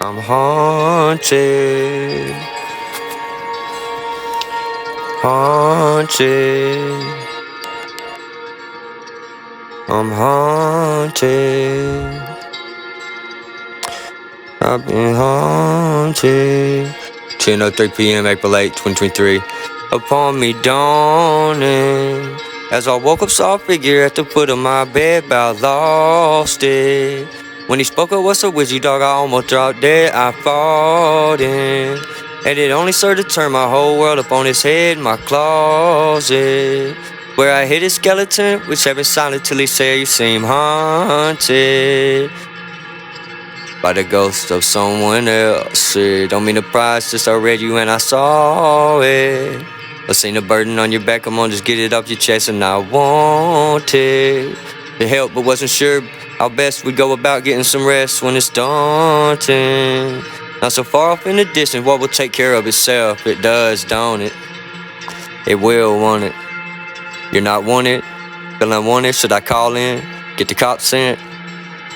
I'm haunted, haunted. I'm haunted. I've been haunted. 10:03 p.m. April 8, 2023. Upon me dawning. As I woke up, saw a figure at the foot of my bed, about lost it. When he spoke up, what's up with you, dog? I almost dropped dead. I fought in. And it only served to turn my whole world up on his head, my closet, where I hid his skeleton, which had been silent till he said, you seem haunted by the ghost of someone else. Don't mean to prize, just I read you and I saw it. I seen the burden on your back, come on, just get it off your chest. And I wanted to help, but wasn't sure how best we'd go about getting some rest when it's daunting. Not so far off in the distance, what will take care of itself? It does, don't it? It will, won't it? You're not wanted, feel unwanted, should I call in? Get the cops sent?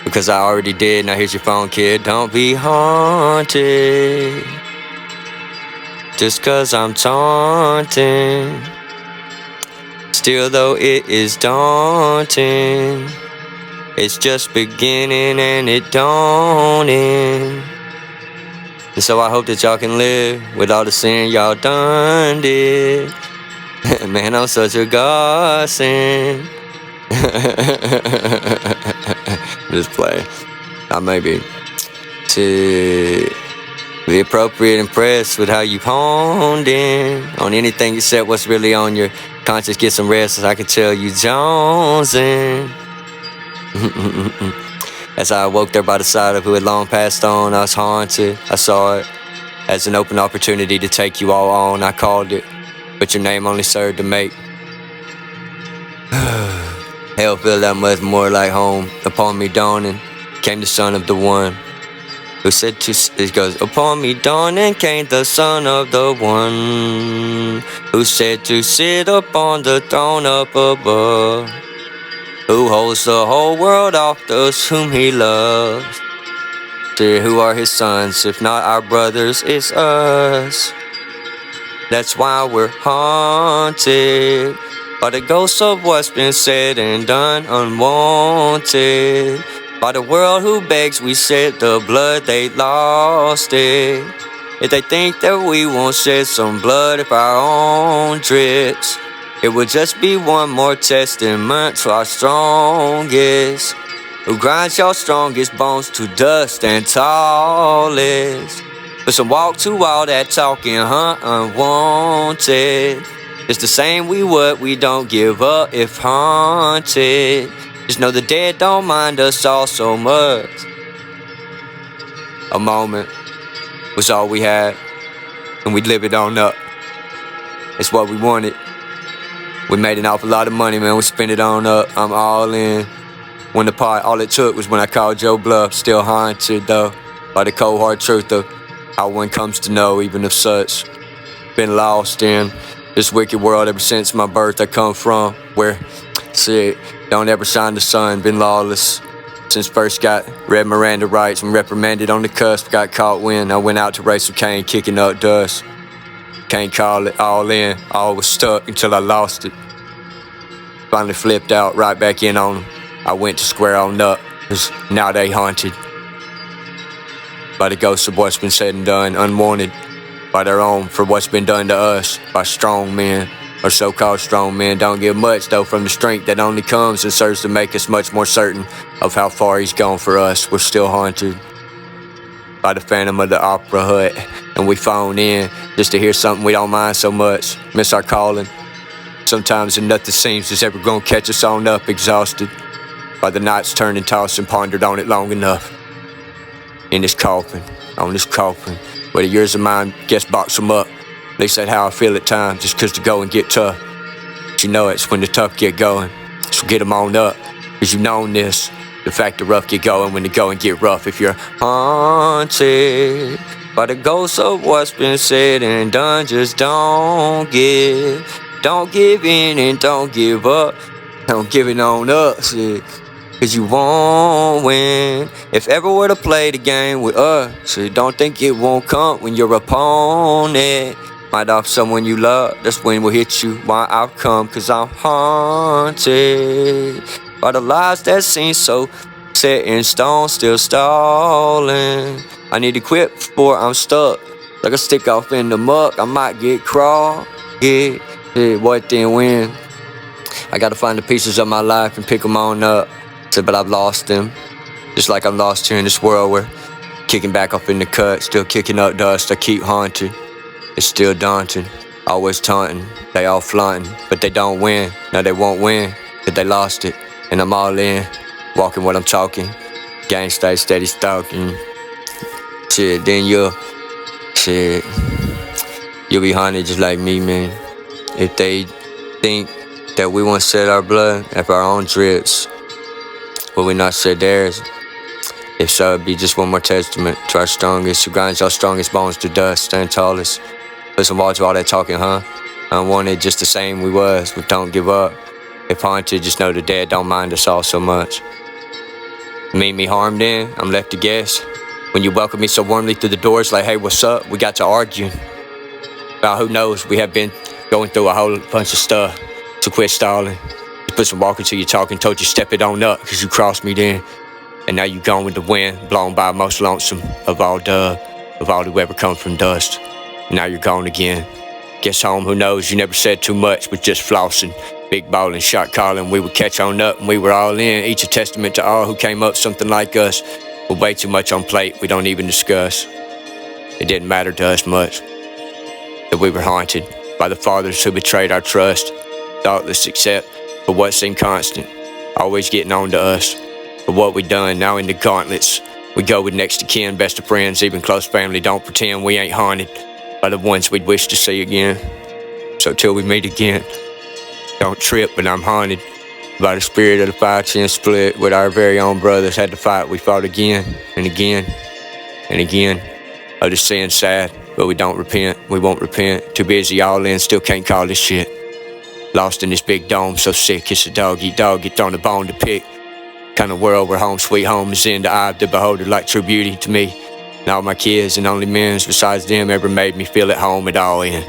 Because I already did, now here's your phone, kid. Don't be haunted just cause I'm taunting. Still though it is daunting, it's just beginning and it don't end. And so I hope that y'all can live with all the sin y'all done did. Man, I'm such a godsend. Just play. I may be to be appropriate, impressed with how you honed in on anything you said, what's really on your conscience. Get some rest, as I can tell you jonesing. As I awoke there by the side of who had long passed on, I was haunted. I saw it as an open opportunity to take you all on. I called it, but your name only served to make hell feel that much more like home. Upon me dawning came the son of the one who said to, it goes, upon me dawning came the son of the one who said to sit upon the throne up above, who holds the whole world off those whom he loves. Dear, who are his sons? If not our brothers, it's us. That's why we're haunted by the ghosts of what's been said and done, unwanted by the world who begs we shed the blood, they lost it. If they think that we won't shed some blood if our own drips, it would just be one more testament to our strongest, who grinds your strongest bones to dust and tallest. But some walk to all that talking, unwanted. It's the same we would, we don't give up if haunted. Just know the dead don't mind us all so much. A moment was all we had, and we'd live it on up. It's what we wanted. We made an awful lot of money, man, we spent it on up. I'm all in. When the part, all it took was when I called Joe bluff. Still haunted though by the cold hard truth of how one comes to know even of such. Been lost in this wicked world ever since my birth. I come from where, see, don't ever shine the sun. Been lawless since first got read Miranda rights and reprimanded on the cusp. Got caught when I went out to race with Kane, kicking up dust. Can't call it all in, all was stuck until I lost it. Finally flipped out, right back in on them. I went to square on up, 'cause now they haunted by the ghosts of what's been said and done, unwanted by their own for what's been done to us by strong men, or so-called strong men. Don't give much though from the strength that only comes and serves to make us much more certain of how far he's gone for us. We're still haunted by the phantom of the opera hut, and we phone in just to hear something we don't mind so much. Miss our calling sometimes, and nothing seems is ever gonna catch us on up, exhausted by the nights turned and tossed and pondered on it long enough. In this coffin, on this coffin, where the years of mine guess box them up. At least that's how I feel at times, just 'cause the going get tough. But you know it's when the tough get going, so get them on up, 'cause you known this. The fact the rough get going when the going get rough. If you're haunted by the ghosts of what's been said and done, just don't give in and don't give up. Don't give it on up, shit. 'Cause you won't win, If ever were to play the game with us, so don't think it won't come when your opponent might off someone you love. That's when we'll hit you. Why I'll come, cause I'm haunted by the lies that seem so set in stone, still stalling. I need to quit before I'm stuck, like a stick off in the muck. I might get crawl, yeah, what then when? I gotta find the pieces of my life and pick them on up. But I've lost them, just like I'm lost here in this world where kicking back off in the cut, still kicking up dust. I keep haunted, it's still daunting, always taunting. They all flaunting, but they don't win. No, they won't win, cause they lost it. And I'm all in, walking what I'm talking. Gang stay steady stalking. Shit, then you'll be haunted just like me, man. If they think that we won't shed our blood after our own drips, will we not shed theirs? If so, it'd be just one more testament to our strongest, who grinds our strongest bones to dust, stand tallest. Listen, watch all that talking, huh? Unwanted, just the same we was, but don't give up. If haunted, just know the dead don't mind us all so much. Mean me harmed in, I'm left to guess. When you welcome me so warmly through the doors, like, hey, what's up? We got to arguing. Well, who knows? We have been going through a whole bunch of stuff. So quit stalling. Just put some walking till you're talking. Told you step it on up, cause you crossed me then. And now you gone with the wind, blown by most lonesome of all who ever come from dust. And now you're gone again. Guess home, who knows? You never said too much, but just flossing. Big ballin', shot calling, we would catch on up and we were all in. Each a testament to all who came up something like us. With way too much on plate, we don't even discuss. It didn't matter to us much that we were haunted by the fathers who betrayed our trust. Thoughtless except for what seemed constant, always getting on to us. For what we done, now in the gauntlets, we go with next to kin, best of friends, even close family. Don't pretend we ain't haunted by the ones we'd wish to see again. So till we meet again, don't trip, but I'm haunted by the spirit of the 5-10 split with our very own brothers. Had to fight, we fought again and again and again. Oh, the sin's sad, but we don't repent, we won't repent. Too busy all in, still can't call this shit. Lost in this big dome, so sick, it's a dog, get thrown a bone to pick. Kind of world where home sweet home is in the eye of the beholder, like true beauty to me. And all my kids and only men's besides them ever made me feel at home at all in.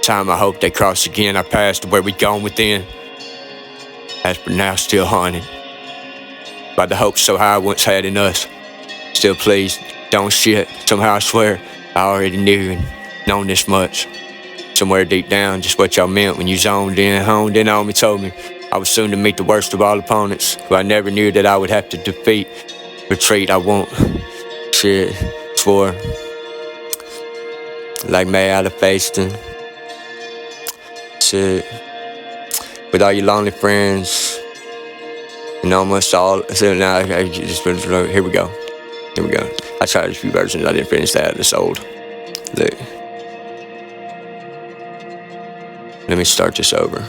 Time I hope they cross again, our past to where we gone within. As for now, still haunted by the hopes so high I once had in us. Still please, don't shit, somehow I swear I already knew and known this much. Somewhere deep down, just what y'all meant when you zoned in, honed in on me, told me I was soon to meet the worst of all opponents, who I never knew that I would have to defeat. Retreat, I won't. Shit, swore. Like May I'd have faced him. Shit. With all your lonely friends, and almost all. So now, I just here we go. I tried a few versions, I didn't finish that. It's old. Look. Let me start this over.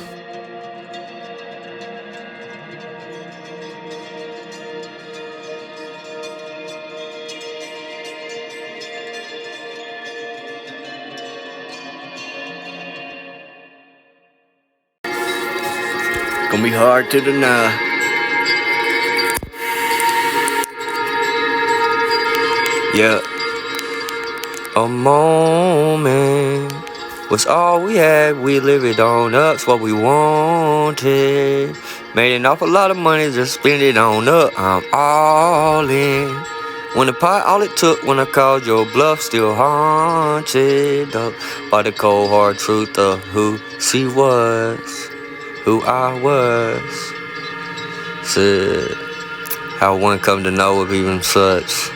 Gonna be hard to deny. Yeah. A moment was all we had. We live it on up. It's what we wanted. Made an awful lot of money, just spend it on up. I'm all in. When the pot, all it took when I called your bluff, still haunted up by the cold hard truth of who she was. Who I was. Said how one come to know of even such.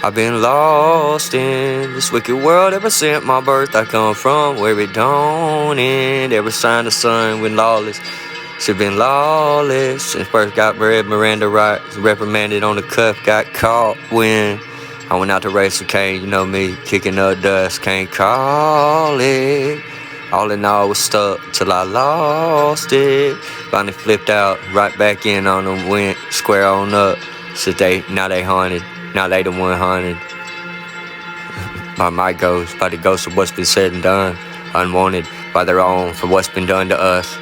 I've been lost in this wicked world ever since my birth. I come from where it don't end. Every sign of sun when lawless. She been lawless since first got bred. Miranda rights reprimanded on the cuff. Got caught when I went out to race a cane. You know me, kicking up dust, can't call it. All in all, was stuck till I lost it. Finally flipped out, right back in on them, went square on up. So now they haunted, now they the one haunted. By my ghost, by the ghost of what's been said and done. Unwanted by their own for what's been done to us.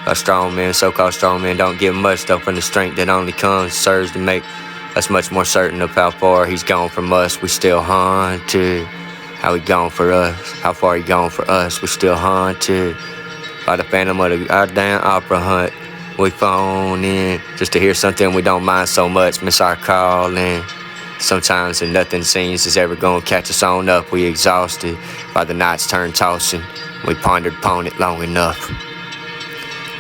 A strong man, so-called strong man, don't give much stuff from the strength that only comes, serves to make Us much more certain of how far he's gone from us. We still haunted. How he gone for us, how far he gone for us. We still haunted by the phantom of the goddamn opera hunt. We phone in just to hear something we don't mind so much. Miss our calling. Sometimes and nothing seems is ever gonna catch us on up. We exhausted by the nights turn tossing. We pondered upon it long enough.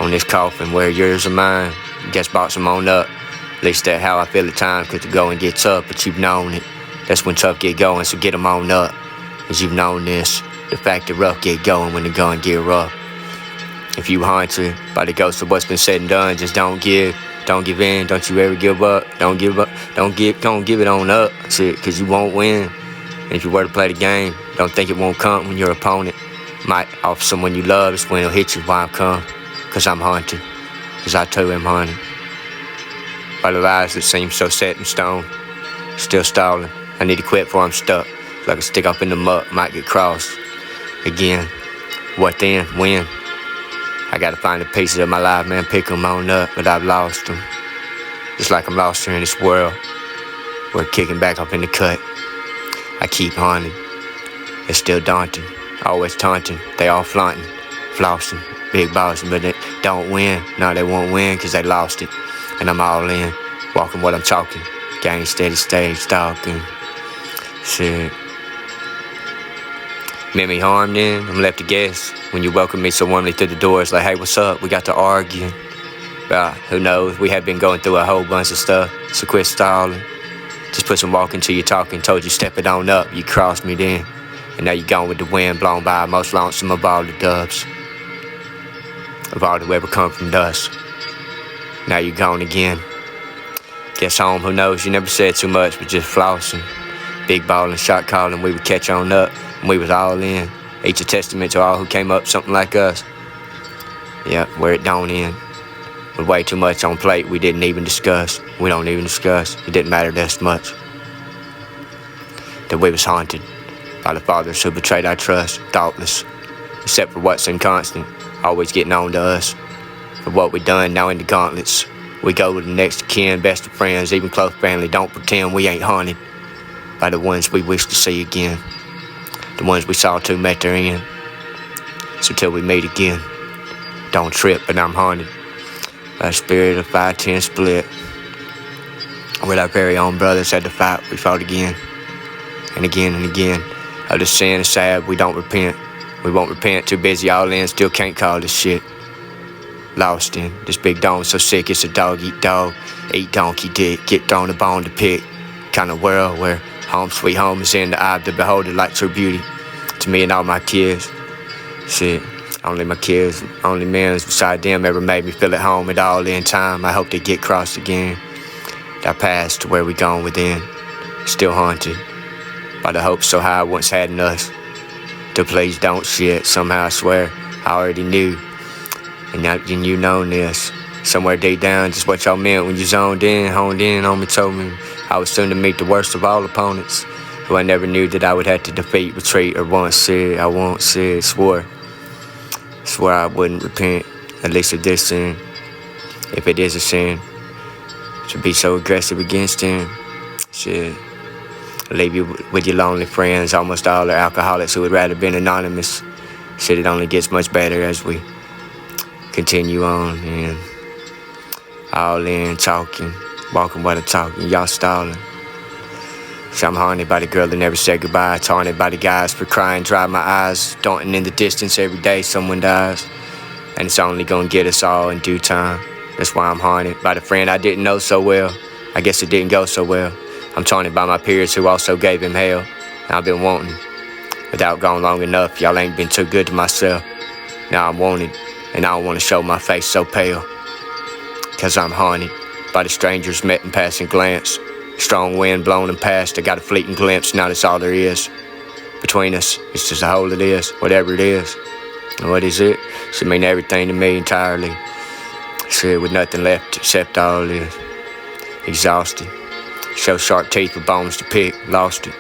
On this coffin where yours or mine, guess box them on up. At least that's how I feel at times, cause the going gets tough, but you've known it. That's when tough get going, so get them on up. Cause you've known this, the fact that rough get going when the gun get rough. If you haunted by the ghost of what's been said and done, just don't give in, don't you ever give up. Don't give it on up, shit, cause you won't win. And if you were to play the game, don't think it won't come when your opponent might offer someone you love, it's when it'll hit you why I'm come. Cause I'm haunted, cause I too am haunted. By the lies that seem so set in stone, still stalling, I need to quit before I'm stuck. Like a stick up in the muck, might get crossed again. What then? When? I gotta find the pieces of my life, man, pick them on up, but I've lost them. Just like I'm lost here in this world. We're kicking back up in the cut. I keep haunting. It's still daunting, always taunting. They all flaunting, flossing, big bossing, but they don't win. No, they won't win, cause they lost it. And I'm all in, walking what I'm talking. Gang steady stage stalking. Shit. Meant me harm then, I'm left to guess. When you welcome me so warmly through the doors, like, hey, what's up? We got to argue. Who knows? We have been going through a whole bunch of stuff, so quit stalling. Just put some walk into your talking. Told you step it on up, you crossed me then. And now you gone with the wind blown by, most lonesome of all the doves. Of all who ever come from dust. Now you gone again. Guess home, who knows? You never said too much, but just flossing. Big ballin', shot calling, we would catch on up. And we was all in. Each a testament to all who came up something like us. Yeah, where it don't end. With way too much on plate we didn't even discuss. We don't even discuss. It didn't matter that much. That we was haunted by the fathers who betrayed our trust. Thoughtless. Except for what seemed constant. Always getting on to us. For what we done now in the gauntlets. We go with the next of kin, best of friends, even close family. Don't pretend we ain't haunted by the ones we wish to see again. The ones we saw to met their end. So till we meet again, don't trip, but I'm haunted by the spirit of 5-10 split. With our very own brothers had to fight, we fought again. And again and again. Of the sin is sad, we don't repent. We won't repent, too busy all in, still can't call this shit. Lost in this big dome so sick, it's a dog eat dog, eat donkey dick, get thrown a bone to pick. Kind of world where home sweet home is in the eye of the beholder like true beauty. To me and all my kids. Shit, only my kids, only men beside them ever made me feel at home at all in time. I hope they get crossed again. That past to where we gone within. Still haunted by the hope so high I once had in us. To please don't shit, somehow I swear I already knew. And you know this. Somewhere deep down, just what y'all meant when you zoned in, honed in on me, told me I was soon to meet the worst of all opponents, who I never knew that I would have to defeat, retreat, or once said, I won't say it, swore I wouldn't repent, at least of this sin, if it is a sin, to be so aggressive against him. Shit, leave you with your lonely friends, almost all are alcoholics who would rather been anonymous. Shit, it only gets much better as we continue on, and all in, talking, walking while I'm talking, y'all stalling. So I'm haunted by the girl that never said goodbye, taunted by the guys for crying, dry my eyes, daunting in the distance every day someone dies. And it's only gonna get us all in due time. That's why I'm haunted by the friend I didn't know so well. I guess it didn't go so well. I'm taunted by my peers who also gave him hell. And I've been wanting, without going long enough, y'all ain't been too good to myself. Now I'm wanted, and I don't wanna show my face so pale. Cause I'm haunted by the strangers met in passing glance. Strong wind blown and past, I got a fleeting glimpse, now that's all there is. Between us, it's just a hole it is, whatever it is. And what is it? Should mean everything to me entirely. Shit, with nothing left except all this. Exhausted. Show sharp teeth with bones to pick, lost it.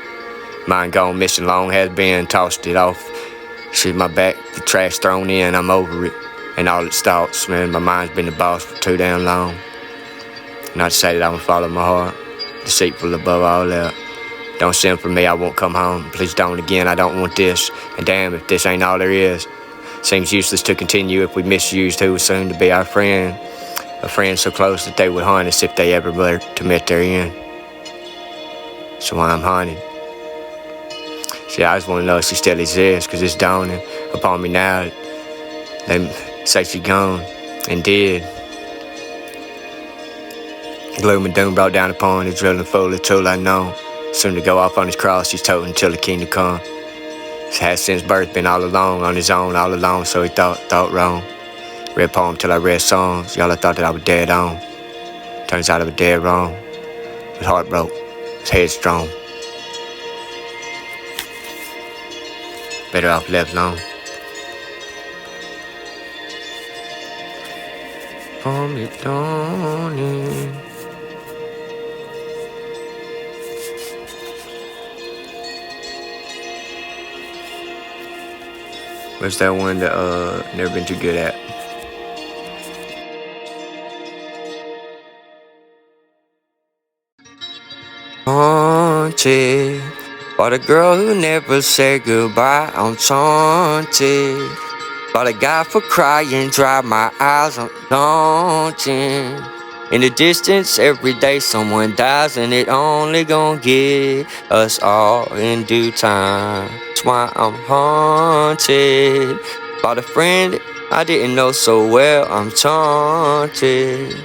Mind gone missing long has been, tossed it off. Shit, my back, the trash thrown in, I'm over it. And all its thoughts, man, my mind's been the boss for too damn long. Not to say that I'm gonna follow my heart, deceitful above all else. Don't send for me, I won't come home. Please don't again, I don't want this. And damn, if this ain't all there is. Seems useless to continue if we misused who was soon to be our friend. A friend so close that they would haunt us if they ever were to meet their end. So I'm haunted. See, I just want to know if she still exists, cause it's dawning upon me now. They say she gone, and did. Gloom and doom brought down upon the drilling full of tool unknown. Soon to go off on his cross, he's toting till the kingdom come. He's had since birth, been all alone, on his own, all alone, so he thought wrong. Read poem till I read songs, y'all I thought that I was dead on. Turns out I was dead wrong. His heart broke, his head strong. Better off left alone. From the dawning. What's that one that never been too good at? Haunted by the girl who never said goodbye. I'm taunted by the guy for crying dry. My eyes are daunting. In the distance every day someone dies, and it only gon' get us all in due time. That's why I'm haunted by the friend I didn't know so well. I'm taunted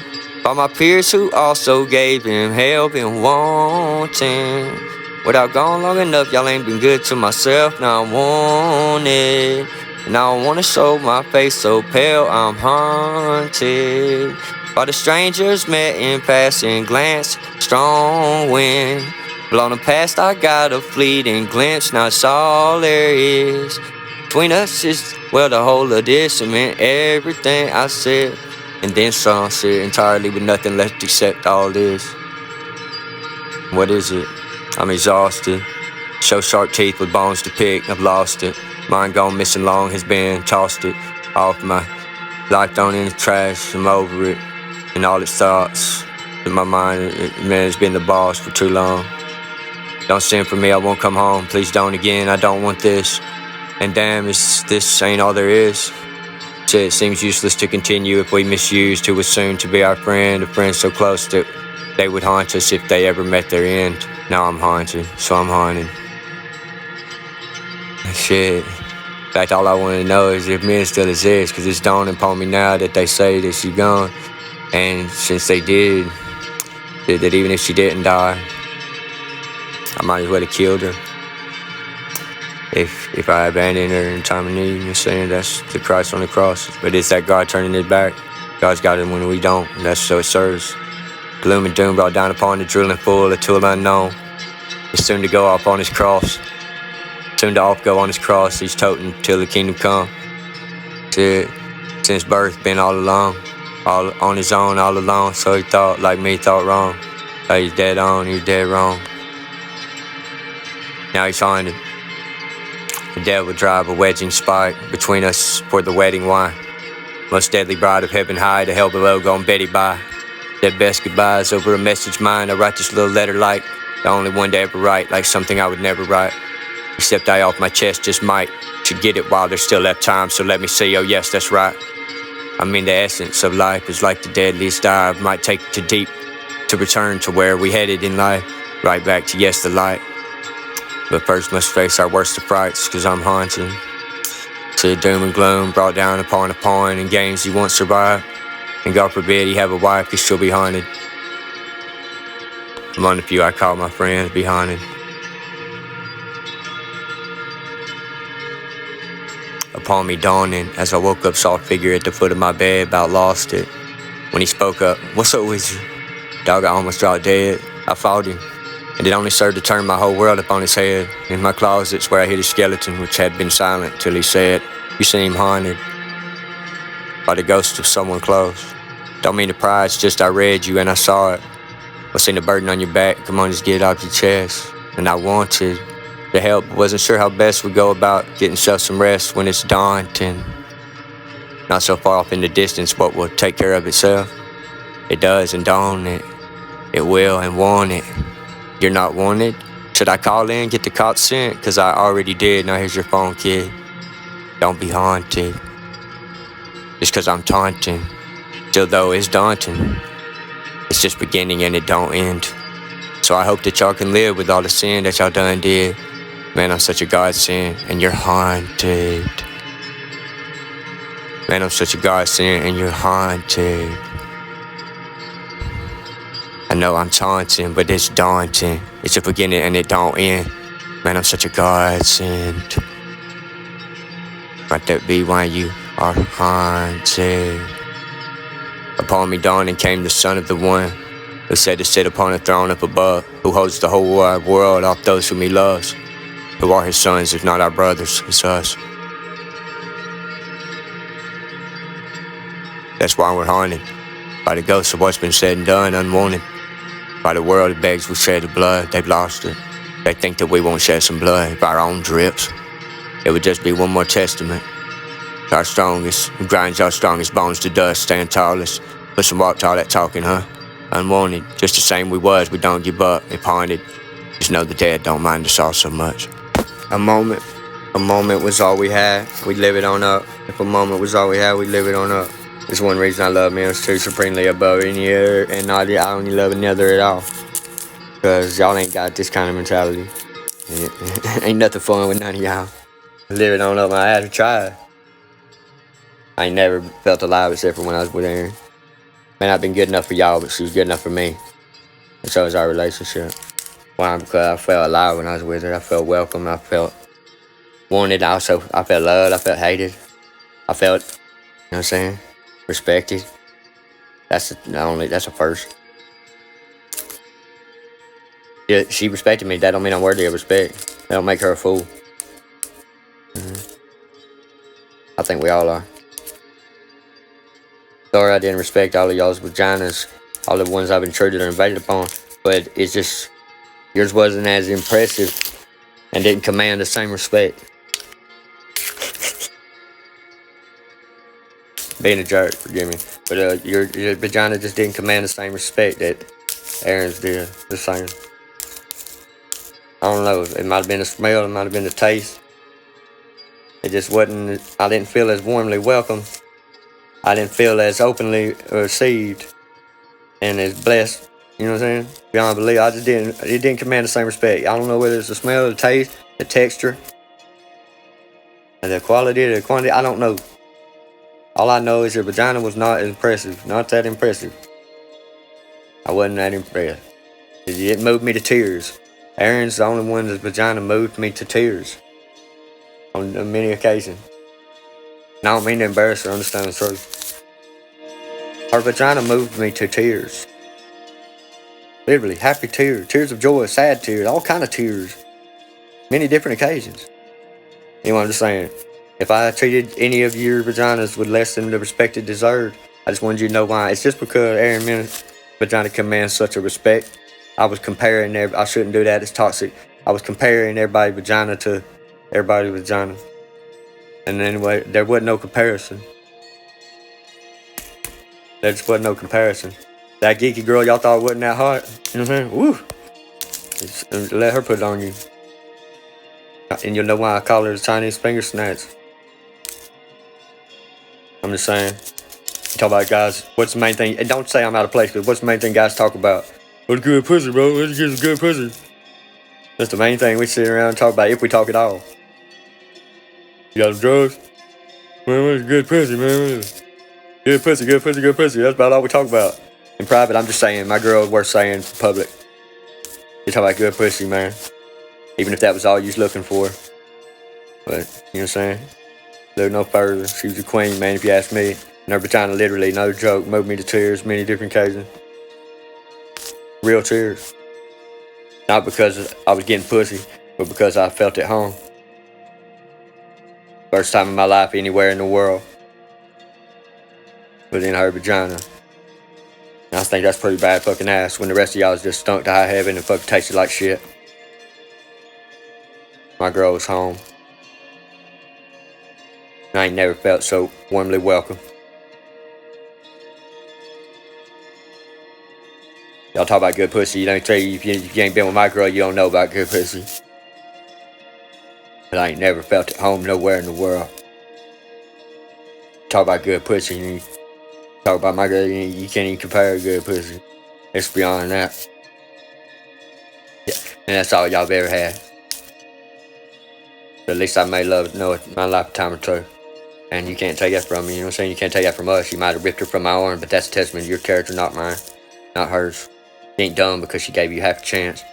by my peers who also gave him hell, been wanting. Without gone long enough, y'all ain't been good to myself. Now I want it, and I don't wanna show my face so pale. I'm haunted by the strangers met in passing glance. Strong wind blown past, I got a fleeting glimpse. Now it's all there is between us is, well, the whole of this. It meant everything I said, and then some shit entirely with nothing left except all this. What is it? I'm exhausted. Show sharp teeth with bones to pick. I've lost it. Mine gone missing long has been tossed it off my life thrown in the trash. I'm over it and all its thoughts. In my mind, man, it's been the boss for too long. Don't send for me, I won't come home. Please don't again, I don't want this. And damn, this ain't all there is. So it seems useless to continue if we misused who was soon to be our friend. A friend so close that they would haunt us if they ever met their end. Now I'm haunted, so I'm haunted. Shit. In fact, all I want to know is if men still exist, cause it's dawning upon me now that they say that she gone. And since they did, that even if she didn't die, I might as well have killed her. If I abandoned her in time of need, you're saying that's the Christ on the cross. But it's that God turning his back. God's got it when we don't, and that's so it serves. Gloom and doom brought down upon the drilling full of tool unknown. It's soon to go off on his cross. Soon to off go on his cross. He's toting till the kingdom come. Shit, since birth been all alone. All on his own, all alone. So he thought like me, thought wrong. Like he's dead on, he's dead wrong. Now he's haunted. The devil drive a wedging spike between us for the wedding wine. Most deadly bride of heaven high, the hell below gon' Betty by. Their best goodbyes over a message mine. I write this little letter like the only one to ever write, like something I would never write. Except I off my chest just might. Should get it while there's still left time, so let me say, oh yes, that's right. I mean the essence of life is like the deadliest dive. Might take too deep to return to where we headed in life. Right back to yes, the light. But first must face our worst of frights, cause I'm haunted. To doom and gloom brought down upon a pawn in games he once survived. And God forbid he have a wife, cause she'll be haunted. Among the few I call my friends be haunted. Upon me dawning, as I woke up, saw a figure at the foot of my bed, about lost it. When he spoke up, what's up with you? Dog, I almost dropped dead. I fought him, and it only served to turn my whole world up on his head. In my closet's where I hid his skeleton, which had been silent till he said, you seem haunted by the ghost of someone close. Don't mean to pry, it's just I read you and I saw it. I seen the burden on your back, come on, just get it off your chest. And I wanted to help, but wasn't sure how best would go about getting self some rest when it's daunting. Not so far off in the distance, what will take care of itself? It does, and don't it? it will and want it. You're not wanted? Should I call in, get the cops sent? Cause I already did, now here's your phone, kid. Don't be haunted, just cause I'm taunting. Still though it's daunting, it's just beginning and it don't end. So I hope that y'all can live with all the sin that y'all done did. Man, I'm such a godsend and you're haunted. Man, I'm such a godsend and you're haunted. I know I'm taunting, but it's daunting. It's a beginning and it don't end. Man, I'm such a godsend. Might that be why you are haunted? Upon me dawning came the son of the one who said to sit upon a throne up above, who holds the whole wide world off those whom he loves, who are his sons, if not our brothers, it's us. That's why we're haunted, by the ghosts of what's been said and done unwanted, by the world that begs we shed the blood, they've lost it. They think that we won't shed some blood by our own drips. It would just be one more testament to our strongest, who grinds our strongest bones to dust, stand tallest. Listen, walk to all that talking, huh? Unwanted, just the same we was, we don't give up, if haunted. Just know the dead don't mind us all so much. A moment was all we had, we live it on up. If a moment was all we had, we live it on up. There's one reason I love man, it's too supremely above any other, and I don't love another at all. Cause y'all ain't got this kind of mentality. Ain't nothing fun with none of y'all. Live it on up, I had to try. I ain't never felt alive except for when I was with Erin. Man, I've been good enough for y'all, but she was good enough for me. And so is our relationship. Why? Because I felt alive when I was with her. I felt welcome. I felt wanted. I felt loved. I felt hated. I felt, you know what I'm saying, respected. That's a first. Yeah, she respected me. That don't mean I'm worthy of respect. That don't make her a fool. I think we all are. Sorry I didn't respect all of y'all's vaginas, all the ones I've intruded or invaded upon, but it's just, yours wasn't as impressive and didn't command the same respect. Being a jerk, forgive me, but your vagina just didn't command the same respect that Erin's did, the same. I don't know, it might have been the smell, it might have been the taste. It just wasn't, I didn't feel as warmly welcome. I didn't feel as openly received and as blessed, you know what I'm saying? Beyond belief, it didn't command the same respect. I don't know whether it's the smell, the taste, the texture, and the quality, the quantity, I don't know. All I know is your vagina was not impressive, not that impressive. I wasn't that impressed. It moved me to tears. Erin's the only one whose vagina moved me to tears on many occasions. And I don't mean to embarrass her, understand the truth. Her vagina moved me to tears. Literally, happy tears, tears of joy, sad tears, all kind of tears. Many different occasions. You know what I'm just saying? If I treated any of your vaginas with less than the respect it deserved, I just wanted you to know why. It's just because Erin's vagina commands such a respect. I was comparing I shouldn't do that, it's toxic. I was comparing everybody's vagina to everybody's vagina. And anyway, there wasn't no comparison. There just wasn't no comparison. That geeky girl y'all thought wasn't that hot, you know what I'm saying? Woo! Just let her put it on you. And you'll know why I call her the Chinese finger snatch. I'm just saying. You talk about guys, what's the main thing? And don't say I'm out of place, but what's the main thing guys talk about? What's good pussy, bro? What's good pussy? That's the main thing we sit around and talk about, if we talk at all. You got some drugs? Man, what's good pussy, man? Good pussy, good pussy, good pussy. That's about all we talk about. In private, I'm just saying, my girl is worth saying in public. You talk about good pussy, man. Even if that was all you was looking for. But, you know what I'm saying? Look no further. She was a queen, man, if you ask me. And her vagina literally, no joke, moved me to tears many different occasions. Real tears. Not because I was getting pussy, but because I felt at home. First time in my life anywhere in the world. But in her vagina. And I think that's pretty bad fucking ass when the rest of y'all is just stunk to high heaven and fucking tasted like shit. My girl was home. And I ain't never felt so warmly welcome. Y'all talk about good pussy. You don't tell you if you ain't been with my girl, you don't know about good pussy. But I ain't never felt at home nowhere in the world. Talk about good pussy. And you talk about my girl, you can't even compare good pussy. It's beyond that. Yeah. And that's all y'all have ever had. But at least I may love know it in my lifetime or two. And you can't take that from me, you know what I'm saying? You can't take that from us. You might have ripped her from my arm, but that's a testament to your character, not mine. Not hers. She ain't dumb because she gave you half a chance.